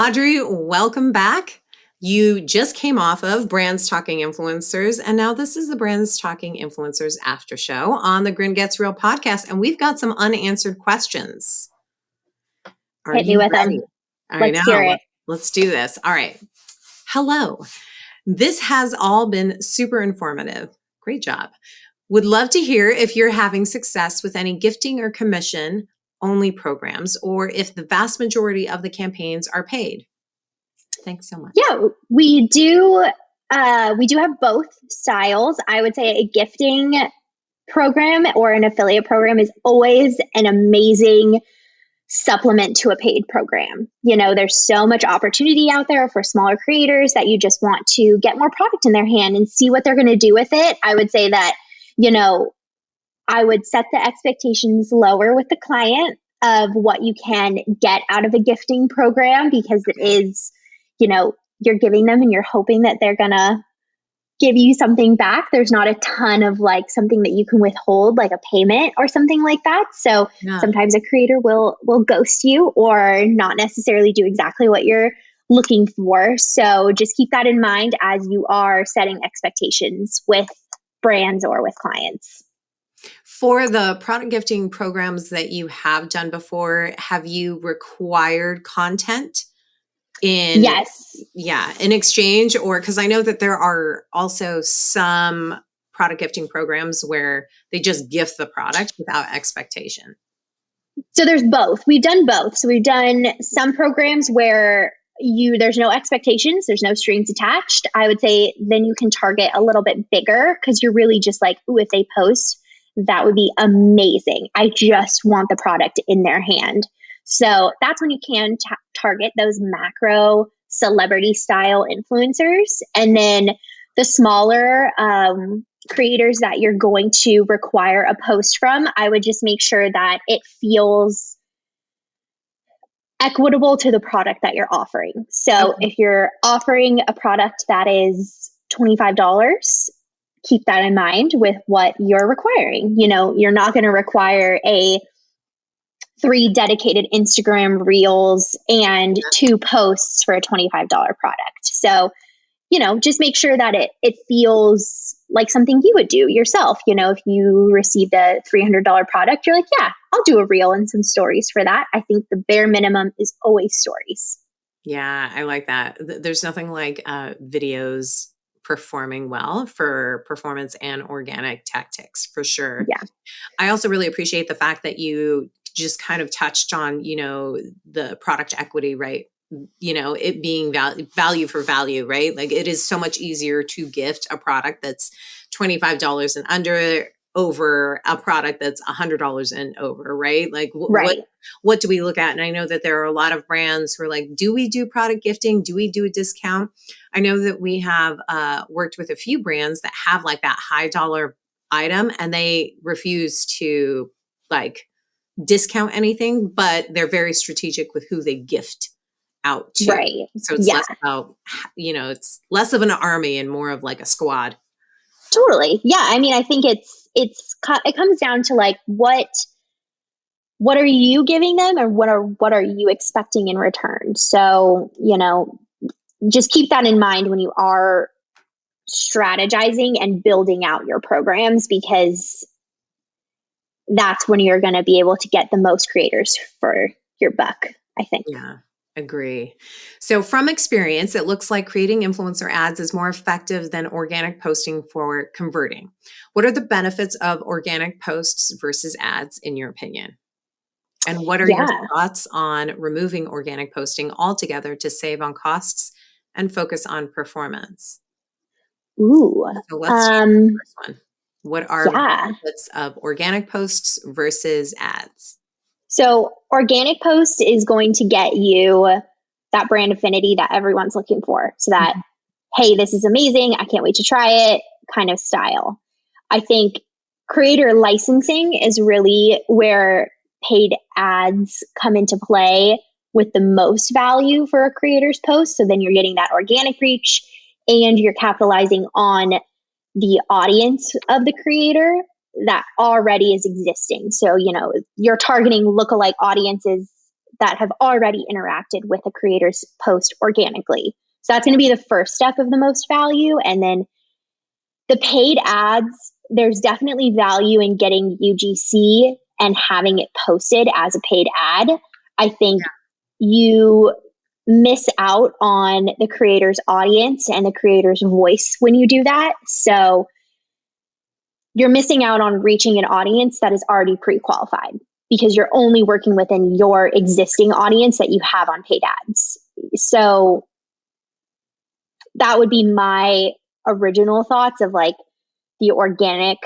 Audrey, welcome back. You just came off of Brands Talking Influencers, and now this is the Brands Talking Influencers After Show on the Grin Gets Real podcast, and we've got some unanswered questions. Are Hit me you with ready? them. I Let's know. hear it. Let's do this. All right. Hello. This has all been super informative. Great job. Would love to hear if you're having success with any gifting or commission only programs, or if the vast majority of the campaigns are paid. Thanks so much. Yeah, we do have both styles. I would say a gifting program or an affiliate program is always an amazing supplement to a paid program. You know, there's so much opportunity out there for smaller creators that you just want to get more product in their hand and see what they're going to do with it. I would say that, I would set the expectations lower with the client of what you can get out of a gifting program, because it is, you're giving them and you're hoping that they're going to give you something back. There's not a ton of something that you can withhold, like a payment or something like that. So sometimes a creator will ghost you or not necessarily do exactly what you're looking for. So just keep that in mind as you are setting expectations with brands or with clients. For the product gifting programs that you have done before, have you required content in exchange? Or because I know that there are also some product gifting programs where they just gift the product without expectation. So there's both. We've done both. So we've done some programs where there's no expectations, there's no strings attached. I would say then you can target a little bit bigger, because you're really just like, ooh, if they post, that would be amazing. I just want the product in their hand. So that's when you can target those macro celebrity style influencers. And then the smaller creators that you're going to require a post from, I would just make sure that it feels equitable to the product that you're offering. So if you're offering a product that is $25, keep that in mind with what you're requiring. You're not going to require 3 dedicated Instagram reels and 2 posts for a $25 product. So, just make sure that it feels like something you would do yourself. If you received a $300 product, you're like, yeah, I'll do a reel and some stories for that. I think the bare minimum is always stories. Yeah, I like that. There's nothing like videos performing well for performance and organic tactics, for sure. Yeah. I also really appreciate the fact that you just kind of touched on, the product equity, right? It being value for value, right? Like, it is so much easier to gift a product that's $25 and under over a product that's $100 and over, right? Like, what do we look at? And I know that there are a lot of brands who are like, do we do product gifting? Do we do a discount? I know that we have worked with a few brands that have like that high dollar item, and they refuse to discount anything, but they're very strategic with who they gift out to. Right. So it's less about, it's less of an army and more of like a squad. Totally. Yeah. I mean, I think it comes down to what are you giving them, and what are you expecting in return? So, just keep that in mind when you are strategizing and building out your programs, because that's when you're going to be able to get the most creators for your buck, I think. Yeah, agree. So from experience, it looks like creating influencer ads is more effective than organic posting for converting. What are the benefits of organic posts versus ads, in your opinion? And what are your thoughts on removing organic posting altogether to save on costs and focus on performance? Ooh. So let's start with the first one. What are the benefits of organic posts versus ads? So organic post is going to get you that brand affinity that everyone's looking for. So that, hey, this is amazing, I can't wait to try it kind of style. I think creator licensing is really where paid ads come into play with the most value for a creator's post. So then you're getting that organic reach, and you're capitalizing on the audience of the creator that already is existing. So, you're targeting lookalike audiences that have already interacted with a creator's post organically. So that's going to be the first step of the most value. And then the paid ads, there's definitely value in getting UGC and having it posted as a paid ad. I think you miss out on the creator's audience and the creator's voice when you do that. So you're missing out on reaching an audience that is already pre-qualified because you're only working within your existing audience that you have on paid ads. So that would be my original thoughts of like the organic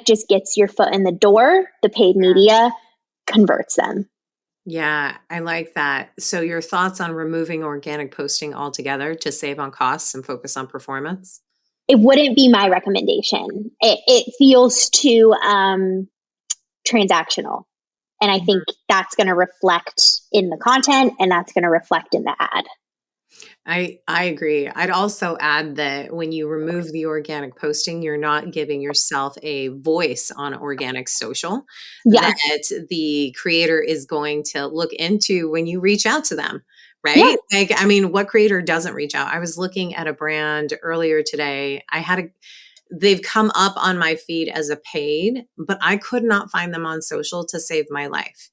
just gets your foot in the door. The paid media converts them. Yeah, I like that. So your thoughts on removing organic posting altogether to save on costs and focus on performance? It wouldn't be my recommendation. It feels too transactional. And I think that's going to reflect in the content and that's going to reflect in the ad. I agree. I'd also add that when you remove the organic posting, you're not giving yourself a voice on organic social Yeah. that the creator is going to look into when you reach out to them, right? Yeah. Like, I mean, what creator doesn't reach out? I was looking at a brand earlier today. They've come up on my feed as a paid, but I could not find them on social to save my life.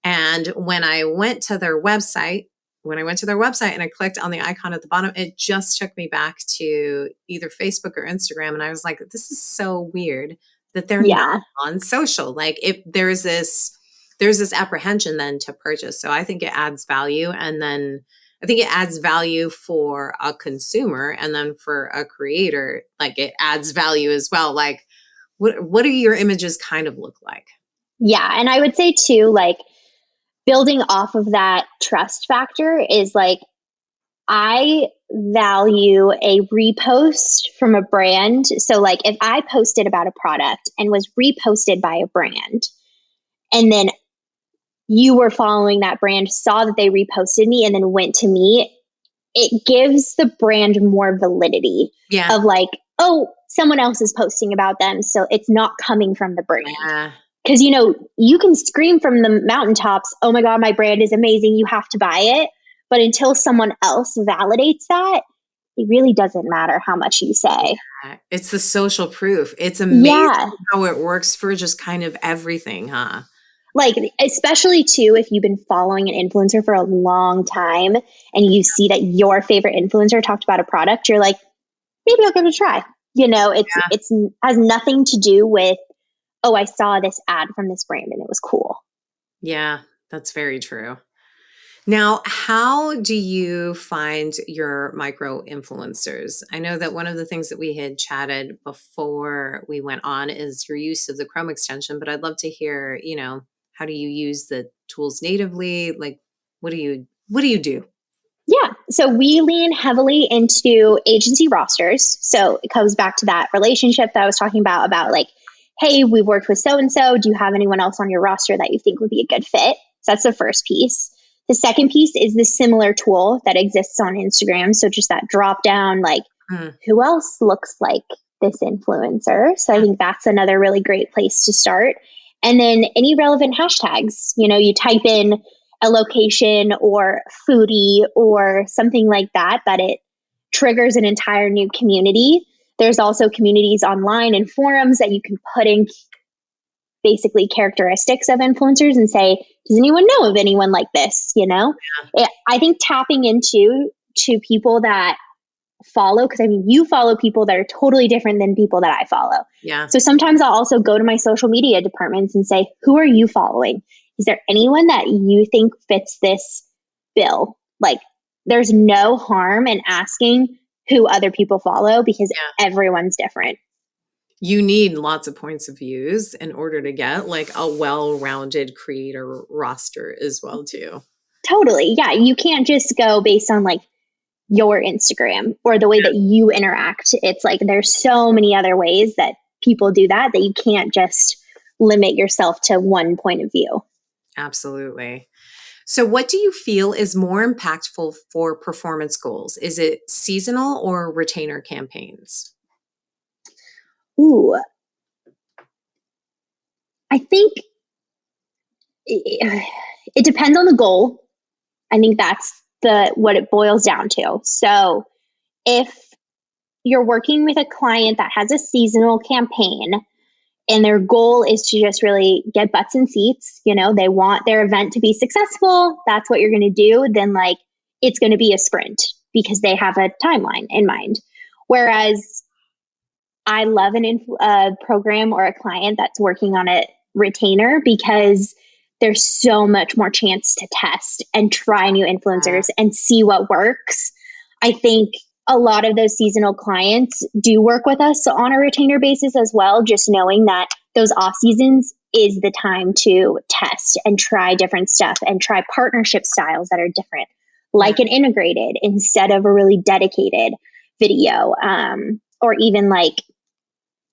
And when I went to their website and I clicked on the icon at the bottom, it just took me back to either Facebook or Instagram. And I was like, this is so weird that they're not on social. Like if there's this apprehension then to purchase. So I think it adds value. And then I think it adds value for a consumer, and then for a creator, like it adds value as well. Like what do your images kind of look like? Yeah. And I would say too, like building off of that trust factor is like, I value a repost from a brand. So like if I posted about a product and was reposted by a brand, and then you were following that brand, saw that they reposted me and then went to me, it gives the brand more validity of like, oh, someone else is posting about them. So it's not coming from the brand. Yeah. Because, you know, you can scream from the mountaintops, oh my God, my brand is amazing. You have to buy it. But until someone else validates that, it really doesn't matter how much you say. It's the social proof. It's amazing how it works for just kind of everything, huh? Like, especially too, if you've been following an influencer for a long time and you see that your favorite influencer talked about a product, you're like, maybe I'll give it a try. You know, it's has nothing to do with, oh, I saw this ad from this brand and it was cool. Yeah, that's very true. Now, how do you find your micro influencers? I know that one of the things that we had chatted before we went on is your use of the Chrome extension, but I'd love to hear, you know, how do you use the tools natively? Like, what do you do? Yeah. So we lean heavily into agency rosters. So it comes back to that relationship that I was talking about like, hey, we've worked with so-and-so. Do you have anyone else on your roster that you think would be a good fit? So that's the first piece. The second piece is the similar tool that exists on Instagram. So just that drop down, like who else looks like this influencer? So I think that's another really great place to start. And then any relevant hashtags, you know, you type in a location or foodie or something like that, that it triggers an entire new community. There's also communities online and forums that you can put in basically characteristics of influencers and say, does anyone know of anyone like this? You know, I think tapping into people that follow, because I mean, you follow people that are totally different than people that I follow. Yeah. So sometimes I'll also go to my social media departments and say, who are you following? Is there anyone that you think fits this bill? Like, there's no harm in asking who other people follow because everyone's different. You need lots of points of views in order to get like a well-rounded creator roster as well too. Totally. Yeah. You can't just go based on like your Instagram or the way that you interact. It's like there's so many other ways that people do that you can't just limit yourself to one point of view. Absolutely. So what do you feel is more impactful for performance goals? Is it seasonal or retainer campaigns? Ooh, I think it depends on the goal. I think that's what it boils down to. So if you're working with a client that has a seasonal campaign and their goal is to just really get butts in seats, they want their event to be successful, that's what you're going to do, then like it's going to be a sprint because they have a timeline in mind. Whereas I love a program or a client that's working on a retainer because there's so much more chance to test and try new influencers and see what works. I think a lot of those seasonal clients do work with us on a retainer basis as well, just knowing that those off seasons is the time to test and try different stuff and try partnership styles that are different, like an integrated instead of a really dedicated video, or even like,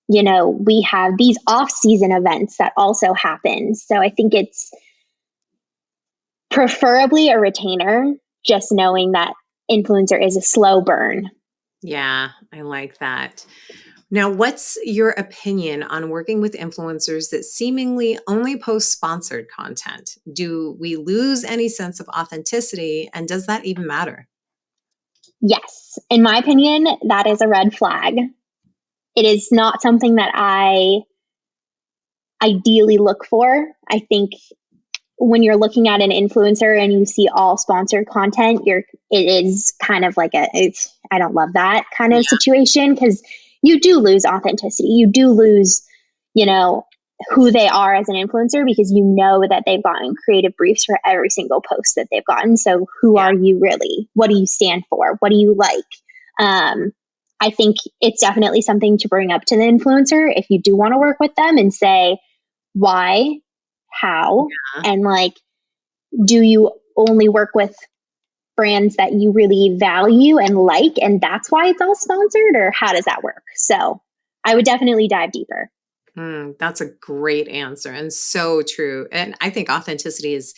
we have these off-season events that also happen. So I think it's preferably a retainer, just knowing that influencer is a slow burn. Yeah, I like that. Now, what's your opinion on working with influencers that seemingly only post sponsored content? Do we lose any sense of authenticity, and does that even matter? Yes. In my opinion, that is a red flag. It is not something that I ideally look for. I think when you're looking at an influencer and you see all sponsored content, it is kind of like I don't love that kind of situation, because you do lose authenticity. You do lose, who they are as an influencer, because that they've gotten creative briefs for every single post that they've gotten. So who are you really? What do you stand for? What do you like? I think it's definitely something to bring up to the influencer if you do want to work with them and say, why, how, and like, do you only work with brands that you really value and like, and that's why it's all sponsored, or how does that work? So I would definitely dive deeper. That's a great answer and so true. And I think authenticity is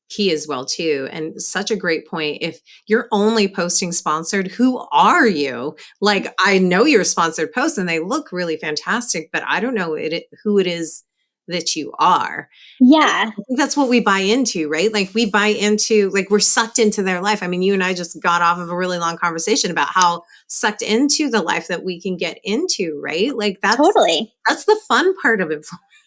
key as well too. And such a great point. If you're only posting sponsored, who are you? Like, I know your sponsored posts and they look really fantastic, but I don't know who it is that you are. Yeah. I think that's what we buy into, right? Like we buy into, like we're sucked into their life. I mean, you and I just got off of a really long conversation about how sucked into the life that we can get into, right? Like that's the fun part of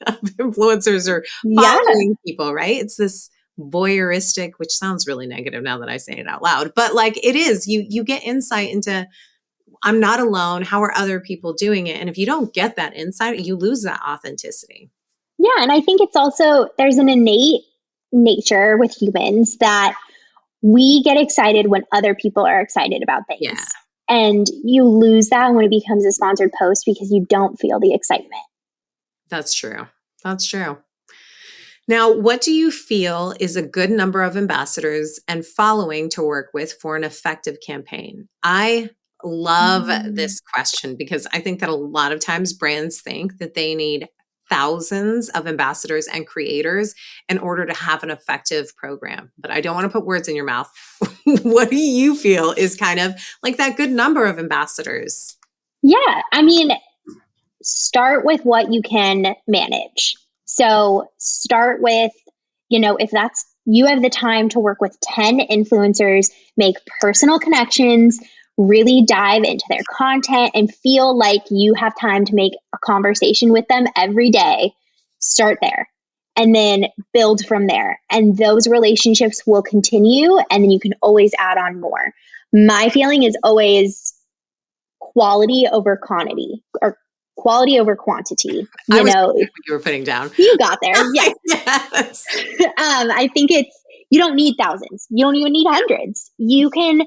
influencers or following people, right? It's this voyeuristic, which sounds really negative now that I say it out loud, but like it is, you get insight into, I'm not alone. How are other people doing it? And if you don't get that insight, you lose that authenticity. Yeah. And I think it's also, there's an innate nature with humans that we get excited when other people are excited about things. Yeah. And you lose that when it becomes a sponsored post because you don't feel the excitement. That's true. That's true. Now, what do you feel is a good number of ambassadors and following to work with for an effective campaign? I love this question because I think that a lot of times brands think that they need thousands of ambassadors and creators in order to have an effective program. But I don't want to put words in your mouth. What do you feel is kind of like that good number of ambassadors? Yeah. I mean, start with what you can manage. So start with, if that's, you have the time to work with 10 influencers, make personal connections, really dive into their content and feel like you have time to make a conversation with them every day. Start there and then build from there. And those relationships will continue. And then you can always add on more. My feeling is always quality over quantity, or quality over quantity. I was what you were putting down. You got there. Yes. Yes. I think you don't need thousands. You don't even need hundreds. You can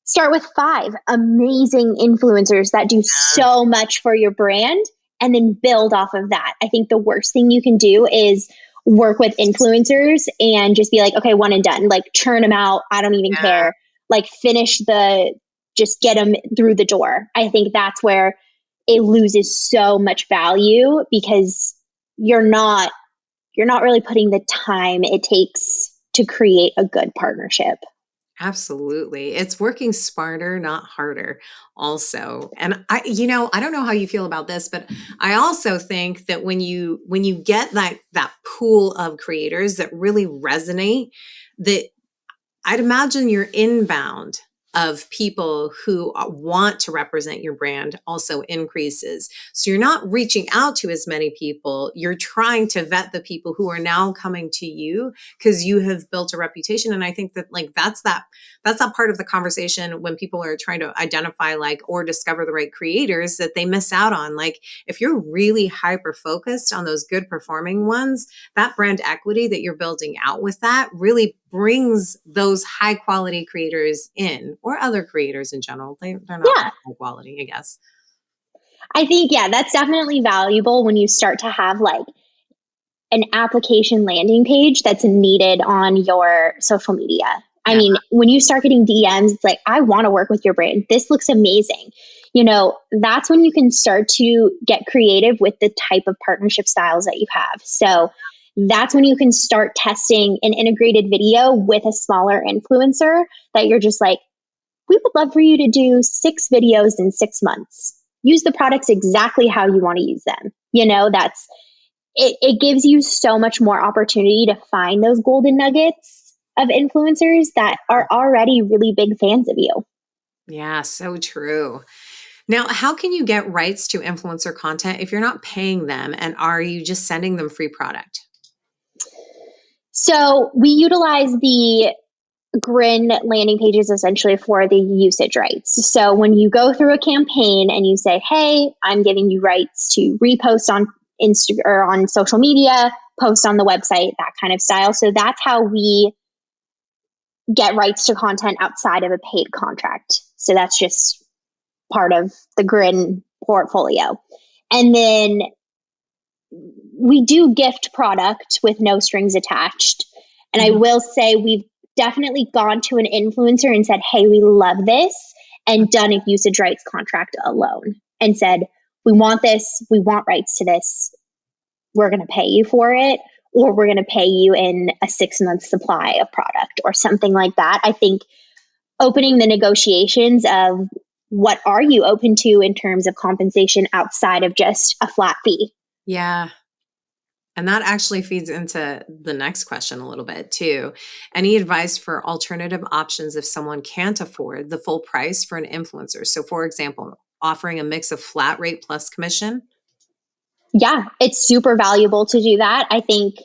start with 5 amazing influencers that do so much for your brand and then build off of that. I think the worst thing you can do is work with influencers and just be like, okay, one and done, like churn them out. I don't even care. Like just get them through the door. I think that's where it loses so much value because you're not really putting the time it takes to create a good partnership. Absolutely. It's working smarter, not harder also. And I don't know how you feel about this, but I also think that when you get that pool of creators that really resonate, that I'd imagine your inbound of people who want to represent your brand also increases. So you're not reaching out to as many people. You're trying to vet the people who are now coming to you because you have built a reputation. And I think that like that's that part of the conversation when people are trying to identify like or discover the right creators that they miss out on. Like if you're really hyper focused on those good performing ones, that brand equity that you're building out with that really brings those high quality creators in, or other creators in general. They're not Yeah. high quality, I guess. I think, yeah, that's definitely valuable when you start to have like an application landing page that's needed on your social media. I Yeah. mean, when you start getting DMs, it's like, I want to work with your brand. This looks amazing. That's when you can start to get creative with the type of partnership styles that you have. So that's when you can start testing an integrated video with a smaller influencer that you're just like, we would love for you to do 6 videos in 6 months. Use the products exactly how you want to use them. It gives you so much more opportunity to find those golden nuggets of influencers that are already really big fans of you. Yeah, so true. Now, how can you get rights to influencer content if you're not paying them, and are you just sending them free product? So we utilize the Grin landing pages essentially for the usage rights. So when you go through a campaign and you say, hey, I'm giving you rights to repost on Instagram or on social media, post on the website, that kind of style. So that's how we get rights to content outside of a paid contract. So that's just part of the Grin portfolio. And then we do gift product with no strings attached. And I will say we've definitely gone to an influencer and said, hey, we love this, and done a usage rights contract alone and said, we want this, we want rights to this, we're going to pay you for it, or we're going to pay you in a 6-month supply of product or something like that. I think opening the negotiations of what are you open to in terms of compensation outside of just a flat fee. Yeah. And that actually feeds into the next question a little bit too. Any advice for alternative options if someone can't afford the full price for an influencer? So, for example, offering a mix of flat rate plus commission. Yeah, it's super valuable to do that. I think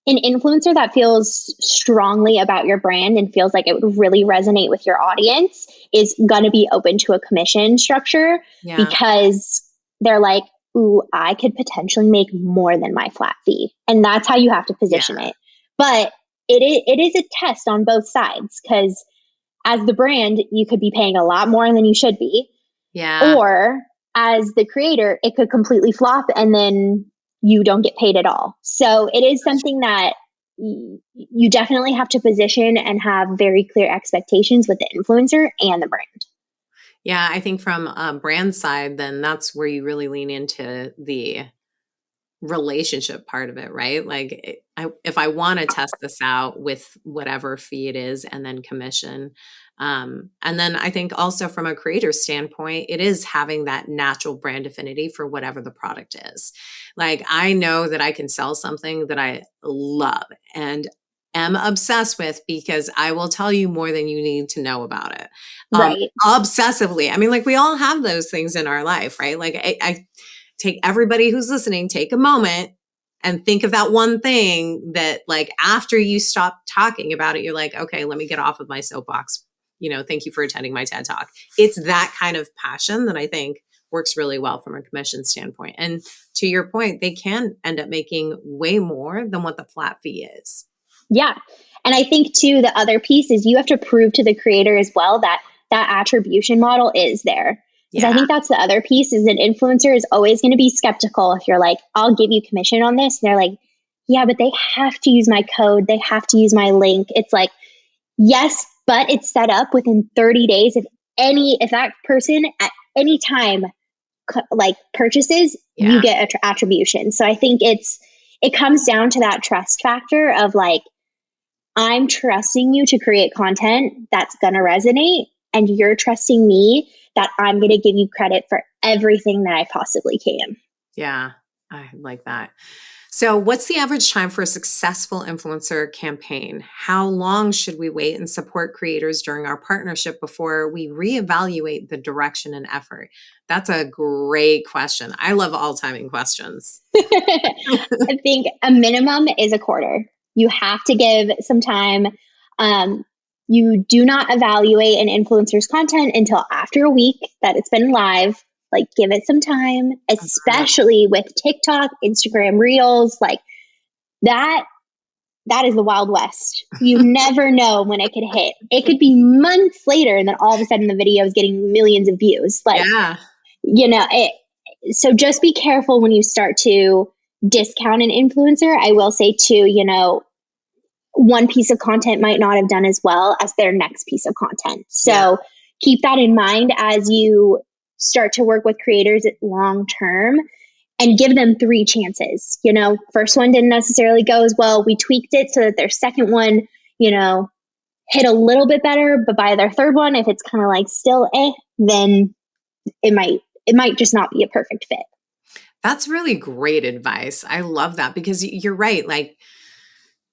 an influencer that feels strongly about your brand and feels like it would really resonate with your audience is going to be open to a commission structure Yeah. because they're like, ooh, I could potentially make more than my flat fee. And that's how you have to position it. But it is a test on both sides because as the brand, you could be paying a lot more than you should be. Yeah. Or as the creator, it could completely flop and then you don't get paid at all. So it is something that you definitely have to position and have very clear expectations with the influencer and the brand. Yeah. I think from a brand side, then that's where you really lean into the relationship part of it, right? Like if I want to test this out with whatever fee it is and then commission. And then I think also from a creator standpoint, it is having that natural brand affinity for whatever the product is. Like I know that I can sell something that I love and am obsessed with because I will tell you more than you need to know about it. Right. Obsessively. I mean, like we all have those things in our life, right? Like I take everybody who's listening, take a moment and think of that one thing that like after you stop talking about it, you're like, okay, let me get off of my soapbox. Thank you for attending my TED Talk. It's that kind of passion that I think works really well from a commission standpoint. And to your point, they can end up making way more than what the flat fee is. Yeah. And I think too, the other piece is you have to prove to the creator as well that that attribution model is there. Because I think that's the other piece is an influencer is always going to be skeptical if you're like, I'll give you commission on this. And they're like, yeah, but they have to use my code. They have to use my link. It's like, yes, but it's set up within 30 days. If that person at any time like purchases, you get attribution. So I think it comes down to that trust factor of like, I'm trusting you to create content that's going to resonate, and you're trusting me that I'm going to give you credit for everything that I possibly can. Yeah, I like that. So, what's the average time for a successful influencer campaign? How long should we wait and support creators during our partnership before we reevaluate the direction and effort? That's a great question. I love all timing questions. I think a minimum is a quarter. You have to give some time. You do not evaluate an influencer's content until after a week that it's been live. Like, give it some time, especially with TikTok, Instagram Reels, like that. That is the Wild West. You never know when it could hit. It could be months later, and then all of a sudden the video is getting millions of views. Like, Yeah. So just be careful when you start to discount an influencer. I will say too, one piece of content might not have done as well as their next piece of content. So keep that in mind as you start to work with creators long term, and give them 3 chances. First one didn't necessarily go as well. We tweaked it so that their second one, hit a little bit better, but by their third one, if it's kind of like still then it might just not be a perfect fit. That's really great advice. I love that, because you're right. Like,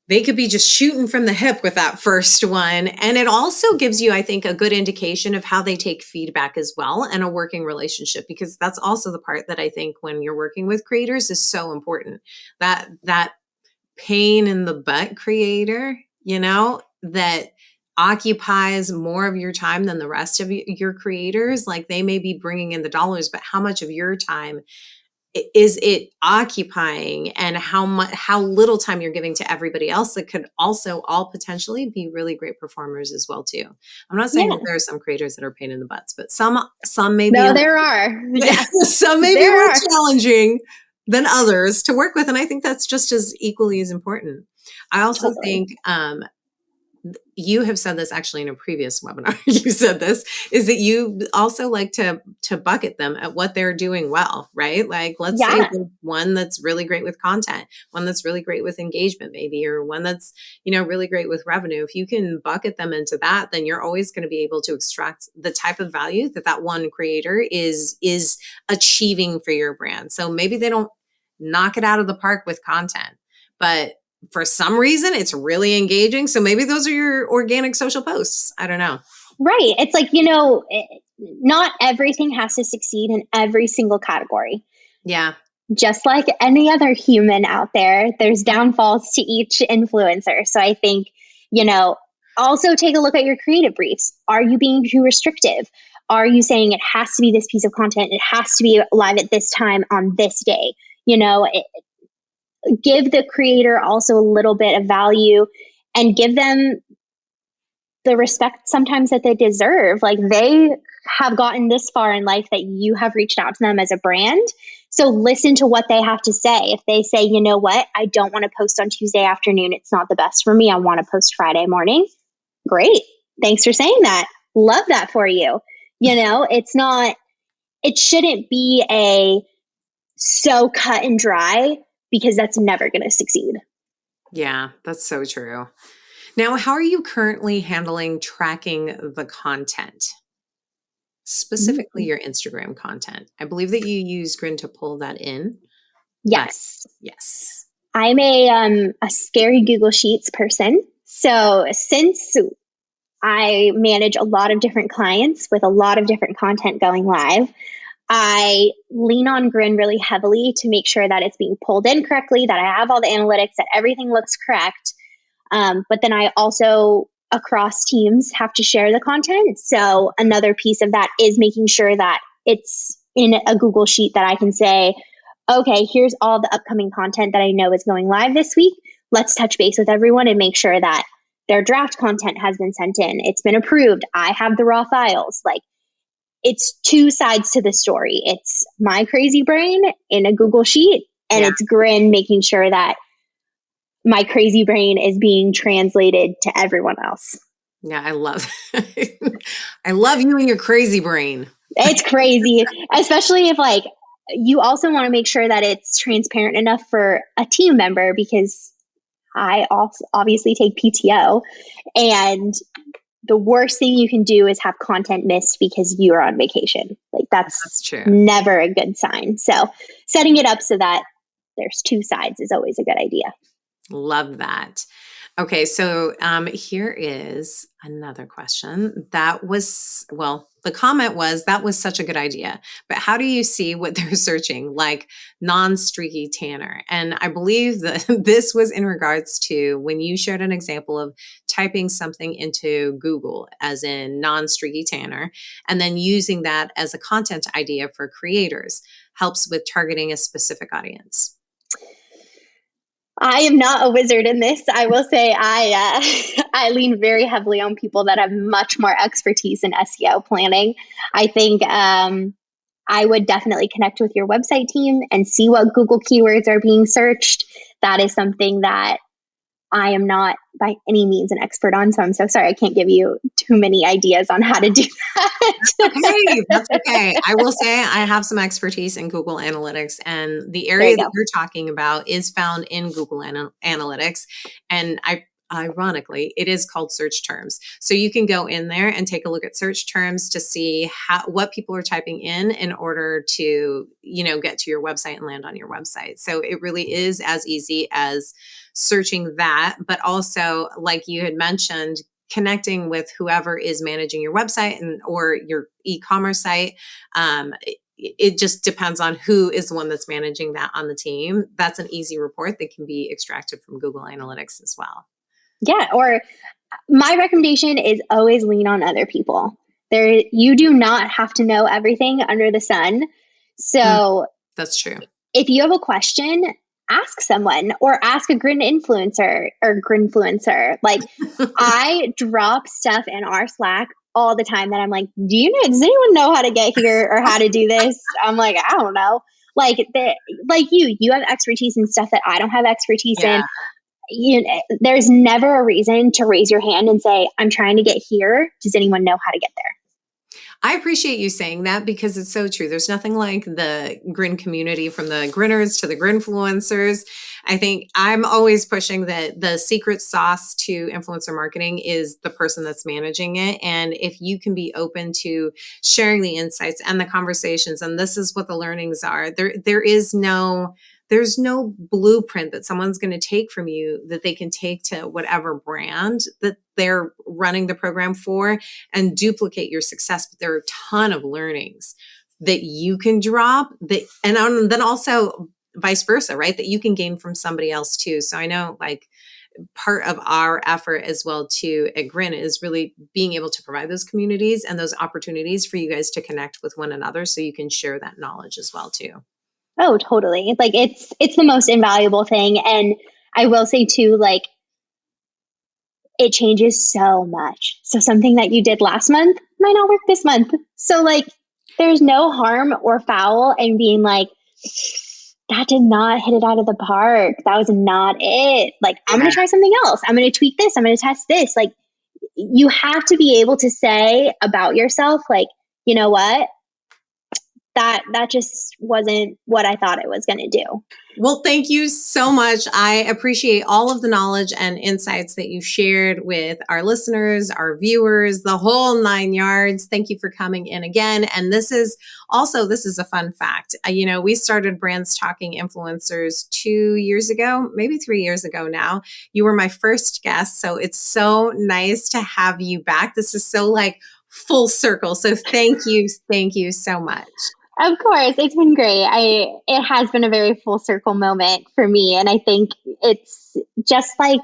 they could be just shooting from the hip with that first one. And it also gives you, I think, a good indication of how they take feedback as well, and a working relationship, because that's also the part that I think when you're working with creators is so important. That pain in the butt creator, that occupies more of your time than the rest of your creators. Like, they may be bringing in the dollars, but how much of your time is it occupying, and how little time you're giving to everybody else that could also all potentially be really great performers as well too. I'm not saying that there are some creators that are pain in the butts, but some may be. No, there are. Yes, some may be more challenging than others to work with, and I think that's just as equally as important. I also think you have said this actually in a previous webinar. You said this is that you also like to bucket them at what they're doing well, right? Like, let's say one that's really great with content, one that's really great with engagement, maybe, or one that's, really great with revenue. If you can bucket them into that, then you're always going to be able to extract the type of value that one creator is achieving for your brand. So maybe they don't knock it out of the park with content, but for some reason it's really engaging. So maybe those are your organic social posts. I don't know. Right. It's like, not everything has to succeed in every single category. Yeah. Just like any other human out there, there's downfalls to each influencer. So I think, also take a look at your creative briefs. Are you being too restrictive? Are you saying it has to be this piece of content? It has to be live at this time on this day? Give the creator also a little bit of value, and give them the respect sometimes that they deserve. Like, they have gotten this far in life that you have reached out to them as a brand. So listen to what they have to say. If they say, you know what, I don't want to post on Tuesday afternoon, it's not the best for me, I want to post Friday morning. Great. Thanks for saying that. Love that for you. It shouldn't be so cut and dry, because that's never going to succeed. Yeah, that's so true. Now, how are you currently handling tracking the content, specifically your Instagram content? I believe that you use Grin to pull that in. Yes. Yes. I'm a scary Google Sheets person. So since I manage a lot of different clients with a lot of different content going live, I lean on Grin really heavily to make sure that it's being pulled in correctly, that I have all the analytics, that everything looks correct. But then I also, across teams, have to share the content. So another piece of that is making sure that it's in a Google Sheet that I can say, okay, here's all the upcoming content that I know is going live this week. Let's touch base with everyone and make sure that their draft content has been sent in. It's been approved. I have the raw files. Like, it's 2 sides to the story. It's my crazy brain in a Google Sheet, and it's Grin making sure that my crazy brain is being translated to everyone else. Yeah, I love I love you and your crazy brain. It's crazy, especially if you also want to make sure that it's transparent enough for a team member, because I also obviously take PTO, and the worst thing you can do is have content missed because you're on vacation. Like that's true. never a good sign. So setting it up so that there's two sides is always a good idea. Love that. Okay, so here is another question. The comment was that was such a good idea, but how do you see what they're searching, like non-streaky tanner? And I believe that this was in regards to when you shared an example of typing something into Google, as in non-streaky tanner, and then using that as a content idea for creators, helps with targeting a specific audience. I am not a wizard in this. I will say I lean very heavily on people that have much more expertise in SEO planning. I think I would definitely connect with your website team and see what Google keywords are being searched. That is something that I am not by any means an expert on. So I'm so sorry I can't give you too many ideas on how to do that. That's okay. I will say I have some expertise in Google Analytics, and the area that you're talking about is found in Google Analytics. And ironically, it is called search terms. So you can go in there and take a look at search terms to see what people are typing in order to, get to your website and land on your website. So it really is as easy as searching that, but also, like you had mentioned, connecting with whoever is managing your website or your e-commerce site. It just depends on who is the one that's managing that on the team. That's an easy report that can be extracted from Google Analytics as well. Yeah, or my recommendation is always lean on other people. You do not have to know everything under the sun. So that's true. If you have a question, ask someone or ask a Grin influencer or Grinfluencer. Like I drop stuff in our Slack all the time that I'm like, does anyone know how to get here or how to do this? I'm like, I don't know. Like you have expertise in stuff that I don't have expertise in. There's never a reason to raise your hand and say, I'm trying to get here. Does anyone know how to get there? I appreciate you saying that because it's so true. There's nothing like the Grin community, from the Grinners to the Grinfluencers. I think I'm always pushing that the secret sauce to influencer marketing is the person that's managing it. And if you can be open to sharing the insights and the conversations, and this is what the learnings are, there's no blueprint that someone's going to take from you that they can take to whatever brand that they're running the program for and duplicate your success. But there are a ton of learnings that you can drop and then also vice versa, right? That you can gain from somebody else too. So I know part of our effort as well too at Grin is really being able to provide those communities and those opportunities for you guys to connect with one another so you can share that knowledge as well too. Oh, totally. Like it's the most invaluable thing. And I will say too, it changes so much. So something that you did last month might not work this month. So there's no harm or foul in being like, that did not hit it out of the park. That was not it. I'm going to try something else. I'm going to tweak this. I'm going to test this. You have to be able to say about yourself, you know what? That just wasn't what I thought it was going to do. Well, thank you so much. I appreciate all of the knowledge and insights that you shared with our listeners, our viewers, the whole 9 yards. Thank you for coming in again. And this is a fun fact. We started Brands Talking Influencers 2 years ago, maybe 3 years ago now. You were my first guest. So it's so nice to have you back. This is so full circle. So thank you. Thank you so much. Of course, it's been great. It has been a very full circle moment for me. And I think it's just like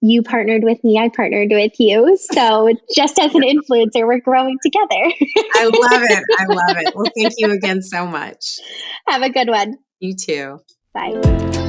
you partnered with me, I partnered with you. So just as an influencer, we're growing together. I love it. I love it. Well, thank you again so much. Have a good one. You too. Bye.